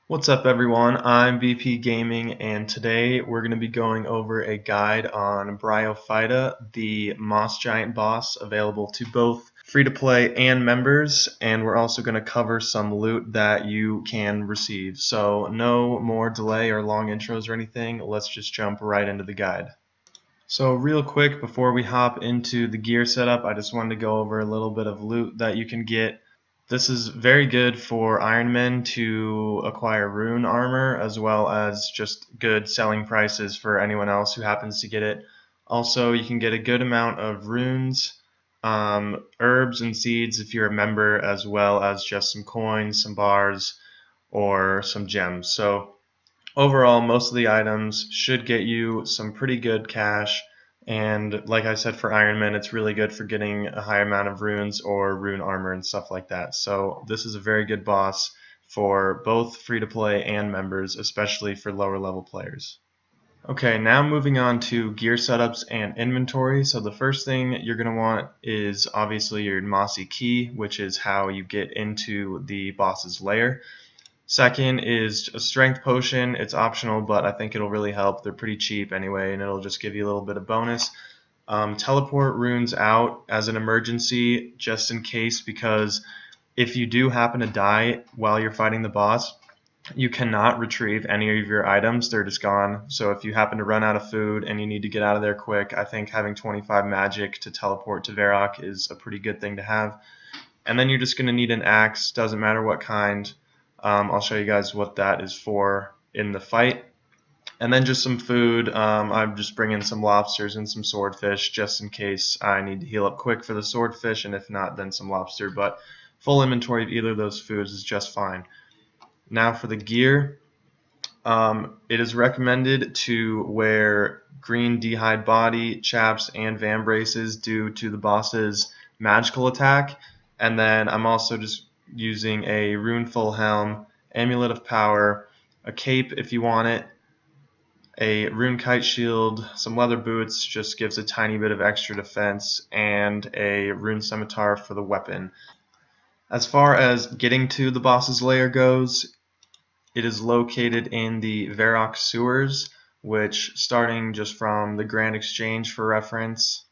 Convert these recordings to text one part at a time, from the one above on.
What's up everyone, I'm VP Gaming and today we're going to be going over a guide on Bryophyta, the Moss Giant boss available to both free-to-play and members, and we're also going to cover some loot that you can receive. So no more delay or long intros or anything, let's just jump right into the guide. So real quick before we hop into the gear setup, I just wanted to go over a little bit of loot that you can get. This is very good for Ironmen to acquire rune armor, as well as just good selling prices for anyone else who happens to get it. Also, you can get a good amount of runes, herbs and seeds if you're a member, as well as just some coins, some bars, or some gems. So overall, most of the items should get you some pretty good cash, and like I said, for Ironman, it's really good for getting a high amount of runes or rune armor and stuff like that. So this is a very good boss for both free-to-play and members, especially for lower level players. Okay, now moving on to gear setups and inventory. So the first thing you're going to want is obviously your mossy key, which is how you get into the boss's lair. Second is a strength potion. It's optional, but I think it'll really help. They're pretty cheap anyway, and it'll just give you a little bit of bonus. Teleport runes out as an emergency, just in case, because if you do happen to die while you're fighting the boss, you cannot retrieve any of your items. They're just gone. So if you happen to run out of food and you need to get out of there quick, I think having 25 magic to teleport to Varrock is a pretty good thing to have. And then you're just going to need an axe, doesn't matter what kind. I'll show you guys what that is for in the fight. And then just some food. I'm just bringing some lobsters and some swordfish just in case I need to heal up quick for the swordfish, and if not, then some lobster. But full inventory of either of those foods is just fine. Now for the gear. It is recommended to wear green d'hide body, chaps, and vambraces due to the boss's magical attack. And then I'm also just using a runeful helm, amulet of power, a cape if you want it, a rune kite shield, some leather boots, just gives a tiny bit of extra defense, and a rune scimitar for the weapon. As far as getting to the boss's lair goes, it is located in the Varrock sewers, which, starting just from the Grand Exchange for reference,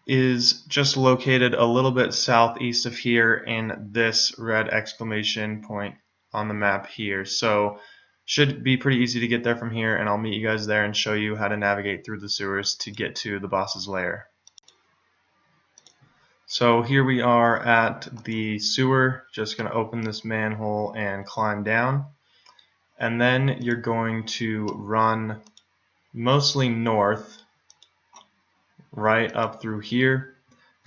is just located a little bit southeast of here in this red exclamation point on the map here. So should be pretty easy to get there from here, and I'll meet you guys there and show you how to navigate through the sewers to get to the boss's lair. So here we are at the sewer. Just going to open this manhole and climb down. And then you're going to run mostly north, right up through here.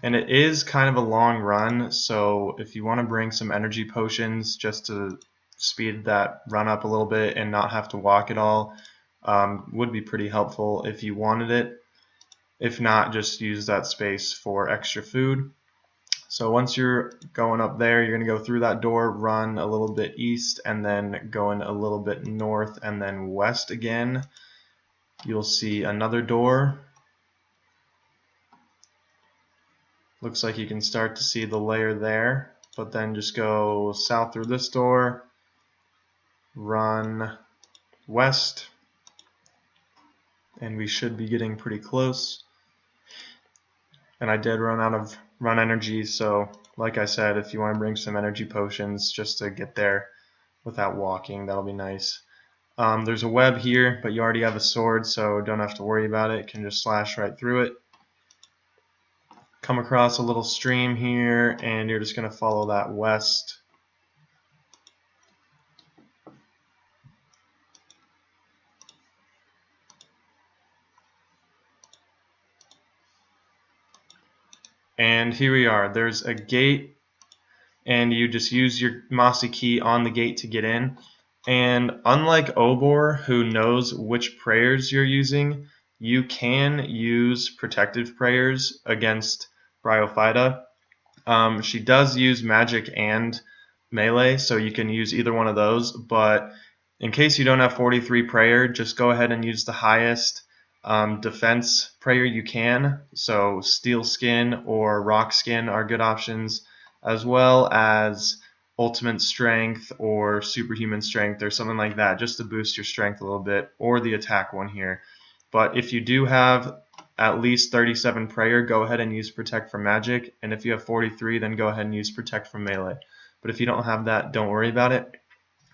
And it is kind of a long run, so if you want to bring some energy potions just to speed that run up a little bit and not have to walk at all, would be pretty helpful if you wanted it. If not, just use that space for extra food. So once you're going up there, you're going to go through that door, run a little bit east, and then going a little bit north and then west again. You'll see another door. Looks like you can start to see the layer there, but then just go south through this door, run west, and we should be getting pretty close. And I did run out of run energy, so like I said, if you want to bring some energy potions just to get there without walking, that'll be nice. There's a web here, but you already have a sword, so don't have to worry about it. You can just slash right through it. Come across a little stream here, and you're just going to follow that west. And here we are. There's a gate, and you just use your mossy key on the gate to get in. And unlike Obor, who knows which prayers you're using, you can use protective prayers against Bryophyta. She does use magic and melee, so you can use either one of those, but in case you don't have 43 prayer, just go ahead and use the highest defense prayer you can. So steel skin or rock skin are good options, as well as ultimate strength or superhuman strength or something like that, just to boost your strength a little bit, or the attack one here. But if you do have at least 37 prayer, go ahead and use protect from magic, and if you have 43, then go ahead and use protect from melee. But if you don't have that, don't worry about it.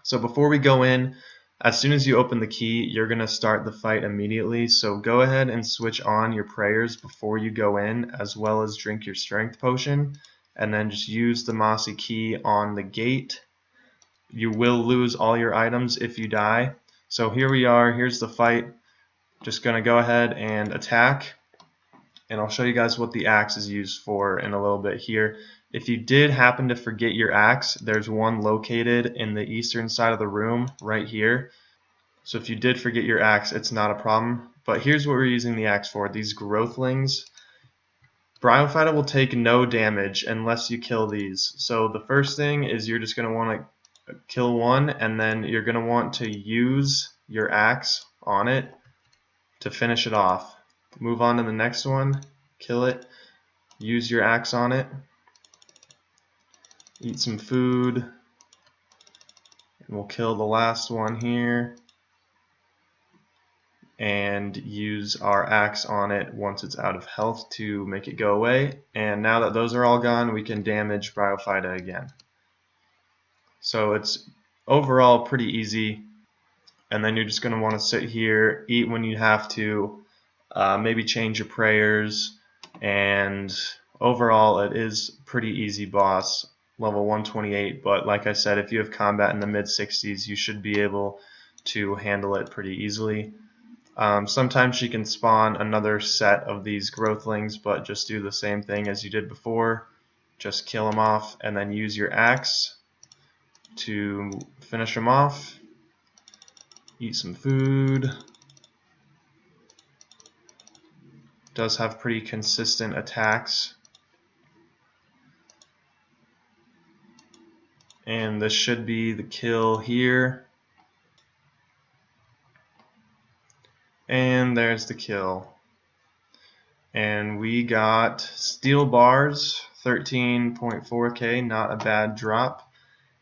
So before we go in, as soon as you open the key, you're going to start the fight immediately. So go ahead and switch on your prayers before you go in, as well as drink your strength potion, and then just use the mossy key on the gate. You will lose all your items if you die. So here we are, here's the fight. Just going to go ahead and attack, and I'll show you guys what the axe is used for in a little bit here. If you did happen to forget your axe, there's one located in the eastern side of the room right here. So if you did forget your axe, it's not a problem. But here's what we're using the axe for. These growthlings. Bryophyta will take no damage unless you kill these. So the first thing is you're just going to want to kill one, and then you're going to want to use your axe on it to finish it off. Move on to the next one, kill it, use your axe on it, eat some food, and we'll kill the last one here and use our axe on it once it's out of health to make it go away. And now that those are all gone, we can damage Bryophyta again. So it's overall pretty easy, and then you're just going to want to sit here, eat when you have to, maybe change your prayers, and overall it is pretty easy boss, level 128, but like I said, if you have combat in the mid 60s, you should be able to handle it pretty easily. Sometimes you can spawn another set of these growthlings, but just do the same thing as you did before. Just kill them off and then use your axe to finish them off. Eat some food. Does have pretty consistent attacks. And this should be the kill here. And there's the kill. And we got steel bars, 13.4k, not a bad drop.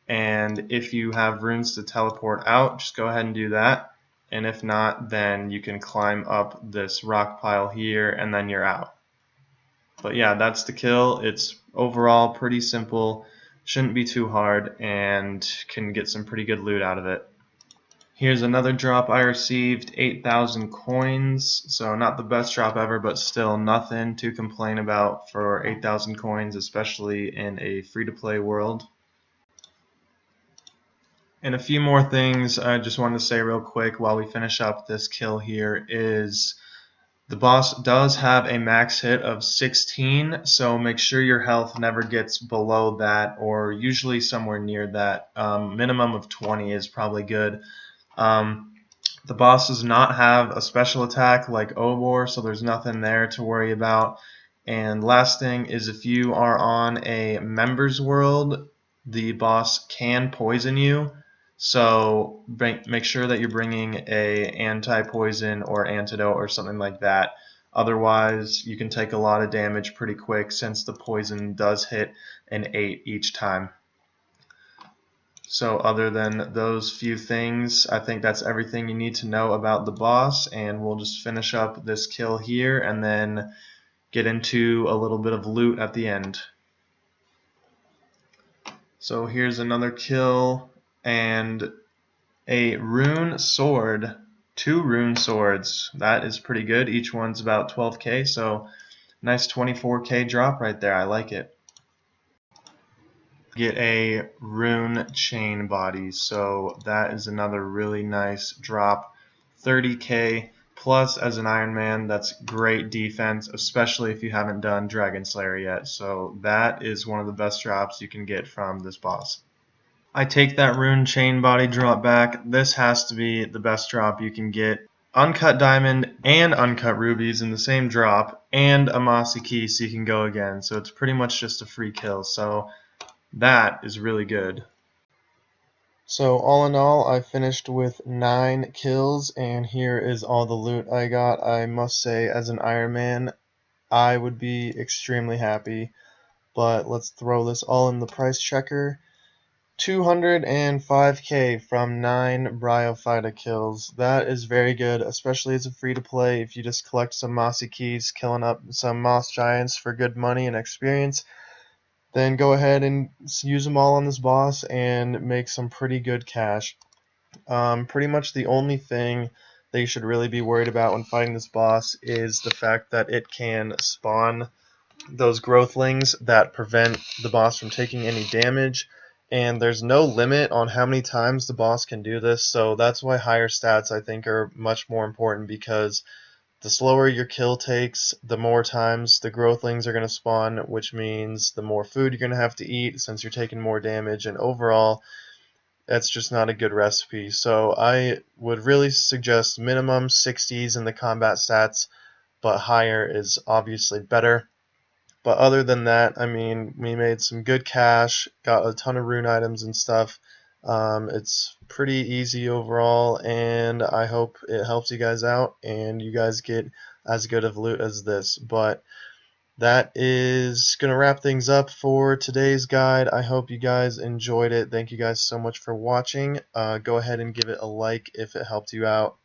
And if you have runes to teleport out, just go ahead and do that. And if not, then you can climb up this rock pile here and then you're out. But yeah, that's the kill. It's overall pretty simple, shouldn't be too hard, and can get some pretty good loot out of it. Here's another drop I received, 8,000 coins, so not the best drop ever, but still nothing to complain about for 8,000 coins, especially in a free-to-play world. And a few more things I just wanted to say real quick while we finish up this kill here is the boss does have a max hit of 16, so make sure your health never gets below that, or usually somewhere near that. Minimum of 20 is probably good. The boss does not have a special attack like Obor, so there's nothing there to worry about. And last thing is, if you are on a members world, the boss can poison you. So make sure that you're bringing a anti-poison or antidote or something like that. Otherwise, you can take a lot of damage pretty quick, since the poison does hit an 8 each time. So other than those few things, I think that's everything you need to know about the boss, and we'll just finish up this kill here and then get into a little bit of loot at the end. So here's another kill, and a rune sword, 2 rune swords. That is pretty good. Each one's about 12k, so nice 24k drop right there. I like it. Get a rune chain body, so that is another really nice drop. 30k plus as an Iron Man. That's great defense, especially if you haven't done Dragon Slayer yet. So that is one of the best drops you can get from this boss. I take that rune chain body drop back. This has to be the best drop you can get. Uncut diamond and uncut rubies in the same drop, and a mossy key so you can go again. So it's pretty much just a free kill. So that is really good. So all in all, I finished with 9 kills, and here is all the loot I got. I must say, as an Iron Man, I would be extremely happy. But let's throw this all in the price checker. 205k from 9 Bryophyta kills. That is very good, especially as a free-to-play. If you just collect some mossy keys, killing up some moss giants for good money and experience, then go ahead and use them all on this boss and make some pretty good cash. Pretty much the only thing that you should really be worried about when fighting this boss is the fact that it can spawn those growthlings that prevent the boss from taking any damage, and there's no limit on how many times the boss can do this, so that's why higher stats I think are much more important, because the slower your kill takes, the more times the growthlings are going to spawn, which means the more food you're going to have to eat since you're taking more damage, and overall that's just not a good recipe. So I would really suggest minimum 60s in the combat stats, but higher is obviously better. But other than that, I mean, we made some good cash, got a ton of rune items and stuff. It's pretty easy overall, and I hope it helps you guys out and you guys get as good of loot as this. But that is going to wrap things up for today's guide. I hope you guys enjoyed it. Thank you guys so much for watching. Go ahead and give it a like if it helped you out.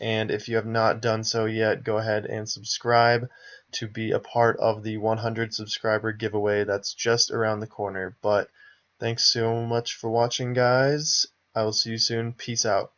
And if you have not done so yet, go ahead and subscribe to be a part of the 100 subscriber giveaway that's just around the corner. But thanks so much for watching, guys. I will see you soon. Peace out.